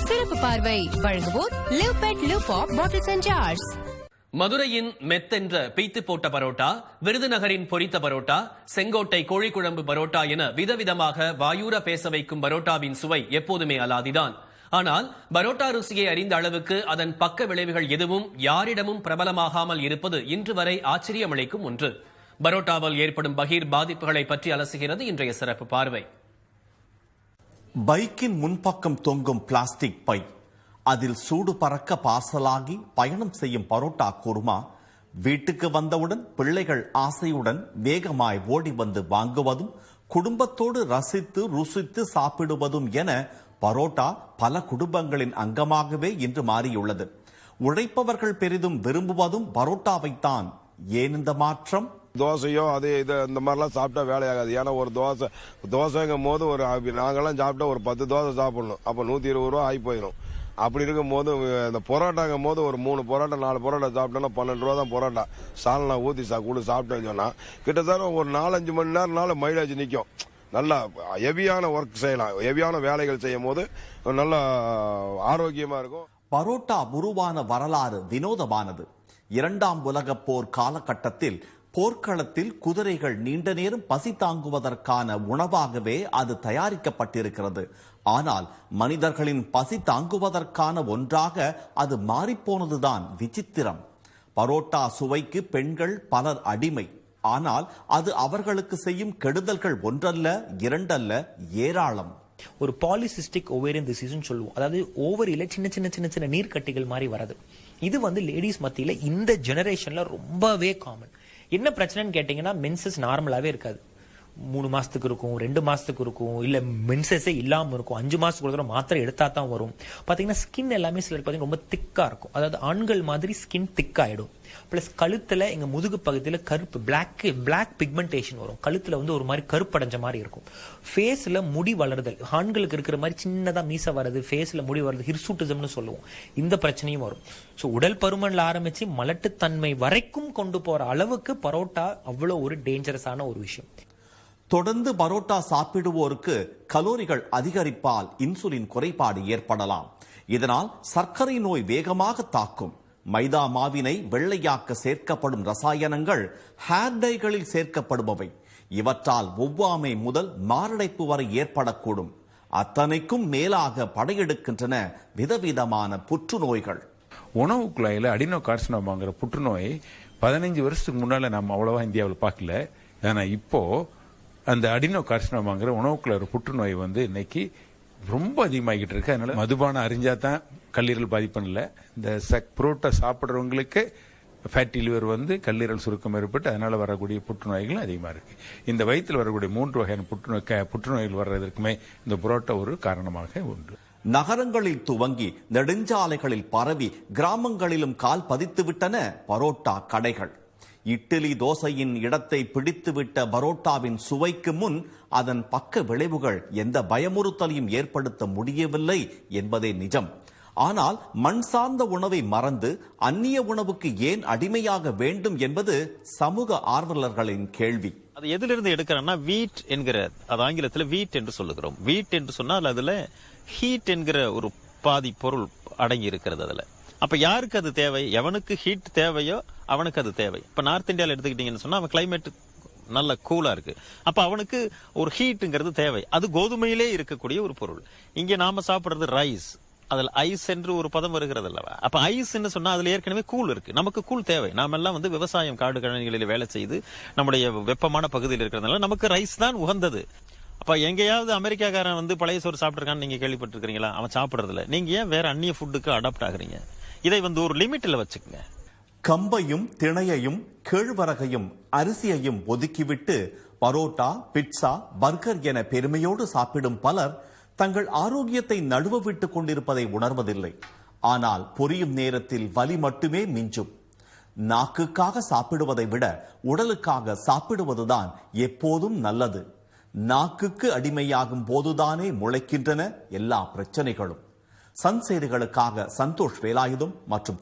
சிறப்பு பார்வை வழங்குவோர் live bed live pop bottles and jars. மதுரையின் மெத்தென்ற பீத்து போட்ட பரோட்டா, விருதுநகரின் பொரித்த பரோட்டா, செங்கோட்டை கோழிக்குழம்பு பரோட்டா என விதவிதமாக வாயூர பேச வைக்கும் பரோட்டாவின் சுவை எப்போதுமே அலாதிதான். ஆனால் பரோட்டா ருசியை அறிந்த அளவுக்கு அதன் பக்க விளைவுகள் எதுவும் யாரிடமும் பிரபலமாகாமல் இருப்பது இன்று வரை ஆச்சரியமளிக்கும் ஒன்று. பரோட்டாவால் ஏற்படும் பகீர் பாதிப்புகளை பற்றி அலசுகிறது இன்றைய சிறப்பு பார்வை. பைக்கின் முன்பக்கம் தொங்கும் பிளாஸ்டிக் பை, அதில் சூடு பறக்க பார்சலாகி பயணம் செய்யும் பரோட்டா குருமா, வீட்டுக்கு வந்தவுடன் பிள்ளைகள் ஆசையுடன் வேகமாய் ஓடி வந்து வாங்குவதும், குடும்பத்தோடு ரசித்து ருசித்து சாப்பிடுவதும் என பரோட்டா பல குடும்பங்களின் அங்கமாகவே இன்று மாறியுள்ளது. உழைப்பவர்கள் பெரிதும் விரும்புவதும் பரோட்டாவைத்தான். ஏன் இந்த மாற்றம்? தோசையோ அது இது இந்த மாதிரிலாம் சாப்பிட்டா வேலையாகாது. ஏன்னா ஒரு தோசைங்கும் போது நாங்கெல்லாம் சாப்பிட்டா ஒரு 10 தோசை சாப்பிடணும். அப்போ 120 ரூபா ஆகி போயிடும். அப்படி இருக்கும் போது இந்த பரோட்டாங்கும் போது ஒரு 3 பரோட்டா 4 பரோட்டா சாப்பிட்டோன்னா 12 ரூபா தான் பரோட்டா. சால்னா ஊற்றி சாப்பிட்டேன்னு சொன்னா கிட்டத்தட்ட ஒரு 4-5 மணி நேரம்னால மைலேஜ் நிற்கும். நல்லா ஹெவியான ஒர்க் செய்யலாம். ஹெவியான வேலைகள் செய்யும் போது நல்லா ஆரோக்கியமா இருக்கும். பரோட்டா உருவான வரலாறு வினோதமானது. 2ஆம் உலகப் போர் காலகட்டத்தில் போர்க்களத்தில் குதிரைகள் நீண்ட நேரம் பசி தாங்குவதற்கான உணவாகவே அது தயாரிக்கப்பட்டிருக்கிறது. ஆனால் மனிதர்களின் பசி தாங்குவதற்கான ஒன்றாக அது மாறிப்போனதுதான் விசித்திரம். பரோட்டா சுவைக்கு பெண்கள் பலர் அடிமை. ஆனால் அது அவர்களுக்கு செய்யும் கெடுதல்கள் ஒன்றல்ல, இரண்டல்ல, ஏராளம். ஒரு பாலிசிஸ்டிக் ஓவேரியன் டிசீஸ் சொல்லுவோம். அதாவது ஓவரியில சின்ன சின்ன சின்ன சின்ன நீர்க்கட்டிகள் மாதிரி வரது. இது லேடிஸ் மத்தியில இந்த ஜெனரேஷன்ல ரொம்பவே காமன். என்ன பிரச்சனைன்னு கேட்டீங்கன்னா, மென்சஸ் நார்மலாவே இருக்காது. 3 மாசத்துக்கு இருக்கும், 2 மாசத்துக்கு இருக்கும், இல்ல மென்சஸே இல்லாம இருக்கும். 5 மாசத்துக்கு ஒரு மாத்திரை எடுத்தா தான் வரும். பாத்தீங்கன்னா ஸ்கின் எல்லாமே சிலருக்கு பாத்தீங்கன்னா ரொம்ப திக்கா இருக்கும். அதாவது ஆண்கள் மாதிரி ஸ்கின் திக் ஆயிடும். பிளஸ் கழுத்துல எங்க முதுகு பகுதியில கருப்பு பிளாக் பிக்மெண்டேஷன் வரும். கழுத்துல ஒரு மாதிரி கருப்படைஞ்ச மாதிரி இருக்கும். ஃபேஸ்ல முடி வளருதல், ஆண்களுக்கு இருக்கிற மாதிரி சின்னதா மீச வருது, ஃபேஸ்ல முடி வருது, ஹிர்சூட்டிசம்னு சொல்லுவோம். இந்த பிரச்சனையும் வரும். ஸோ உடல் பருமன்ல ஆரம்பிச்சு மலட்டுத்தன்மை வரைக்கும் கொண்டு போற அளவுக்கு பரோட்டா அவ்வளவு ஒரு டேஞ்சரஸான ஒரு விஷயம். தொடர்ந்து பரோட்டா சாப்பிடுவோருக்கு கலோரிகள் அதிகரிப்பால் இன்சுலின் குறைபாடு ஏற்படலாம். இதனால் சர்க்கரை நோய் வேகமாக தாக்கும். மைதா மாவினை வெள்ளையாக்க சேர்க்கப்படும் ரசாயனங்கள் ஹேர் டைகளில் சேர்க்கப்படுபவை. இவற்றால் ஒவ்வாமை முதல் மாரடைப்பு வரை ஏற்படக்கூடும். அத்தனைக்கும் மேலாக படையெடுக்கின்றன விதவிதமான புற்றுநோய்கள். உணவு குழாயில அடினோ கார்சினோமாங்கிற புற்றுநோய் 15 வருஷத்துக்கு முன்னால நம்ம அவ்வளவா இந்தியாவில் பார்க்கல. ஆனா இப்போ அந்த அடினோ கார்சினோமாங்கிற உணவுக்குள்ள புற்றுநோய் இன்னைக்கு ரொம்ப அதிகமாகிட்டு இருக்கு. அதனால மதுபானம் அறிஞ்சாதான் கல்லீரல் பாதிப்பு இல்லை. இந்த புரோட்டா சாப்பிட்றவங்களுக்கு ஃபேட்டி லிவர் கல்லீரல் சுருக்கம் ஏற்பட்டு அதனால வரக்கூடிய புற்றுநோய்கள் அதிகமா இருக்கு. இந்த வயிற்றில் வரக்கூடிய 3 வகையான புற்றுநோய்கள் வர்றதற்குமே இந்த புரோட்டா ஒரு காரணமாக உண்டு. நகரங்களில் துவங்கி நெடுஞ்சாலைகளில் பரவி கிராமங்களிலும் கால் பதித்துவிட்டன பரோட்டா கடைகள். இட்லி தோசையின் இடத்தை பிடித்துவிட்ட பரோட்டாவின் சுவைக்கு முன் அதன் பக்க விளைவுகள் எந்த பயமுறுத்தலையும் ஏற்படுத்த முடியவில்லை என்பதே நிஜம். ஆனால் மண் சார்ந்த உணவை மறந்து அந்நிய உணவுக்கு ஏன் அடிமையாக வேண்டும் என்பது சமூக ஆர்வலர்களின் கேள்வி. அது எதிலிருந்து எடுக்கிறோம்னா வீட் என்கிற, அது ஆங்கிலத்தில் வீட் என்று சொல்லுகிறோம். வீட் என்று சொன்னால் அதுல ஹீட் என்கிற ஒரு பாதி பொருள் அடங்கி இருக்கிறது அதுல. அப்ப யாருக்கு அது தேவை? எவனுக்கு ஹீட் தேவையோ அவனுக்கு அது தேவை. இப்ப நார்த் இந்தியாவில் எடுத்துக்கிட்டீங்கன்னு சொன்னா அவன் கிளைமேட் நல்ல கூலா இருக்கு. அப்ப அவனுக்கு ஒரு ஹீட்டுங்கிறது தேவை. அது கோதுமையிலே இருக்கக்கூடிய ஒரு பொருள். இங்க நாம சாப்பிடுறது ரைஸ், அதுல ஐஸ் என்று ஒரு பதம் வருகிறது அல்லவா? அப்ப ஐஸ்ன்னு சொன்னா அதுல ஏற்கனவே கூல் இருக்கு. நமக்கு கூல் தேவை. நாம எல்லாம் விவசாயம் காடு கழனிகளில் வேலை செய்து நம்முடைய வெப்பமான பகுதியில் இருக்கிறதுனால நமக்கு ரைஸ் தான் உகந்தது. அப்ப எங்கேயாவது அமெரிக்காக்காரன் பழைய சோறு சாப்பிட்டுருக்கான்னு நீங்க கேள்விப்பட்டிருக்கீங்களா? அவன் சாப்பிடுறதுல நீங்க ஏன் வேற அந்நிய ஃபுட்டுக்கு அடாப்ட் ஆகுறீங்க? இதை ஒரு லிமிட்ல வச்சுக்கங்க. கம்பையும் திணையையும் கேழ்வரகையும் அரிசியையும் ஒதுக்கிவிட்டு பரோட்டா, பிட்சா, பர்கர் என பெருமையோடு சாப்பிடும் பலர் தங்கள் ஆரோக்கியத்தை நழுவ விட்டுக் கொண்டிருப்பதை உணர்வதில்லை. ஆனால் பொரியும் நேரத்தில் வலி மட்டுமே மிஞ்சும். நாக்குக்காக சாப்பிடுவதை விட உடலுக்காக சாப்பிடுவதுதான் எப்போதும் நல்லது. நாக்குக்கு அடிமையாகும் போதுதானே முளைக்கின்றன எல்லா பிரச்சனைகளும். சன் செய்திகளுக்காக சந்தோஷ் வேலாயுதம் மற்றும்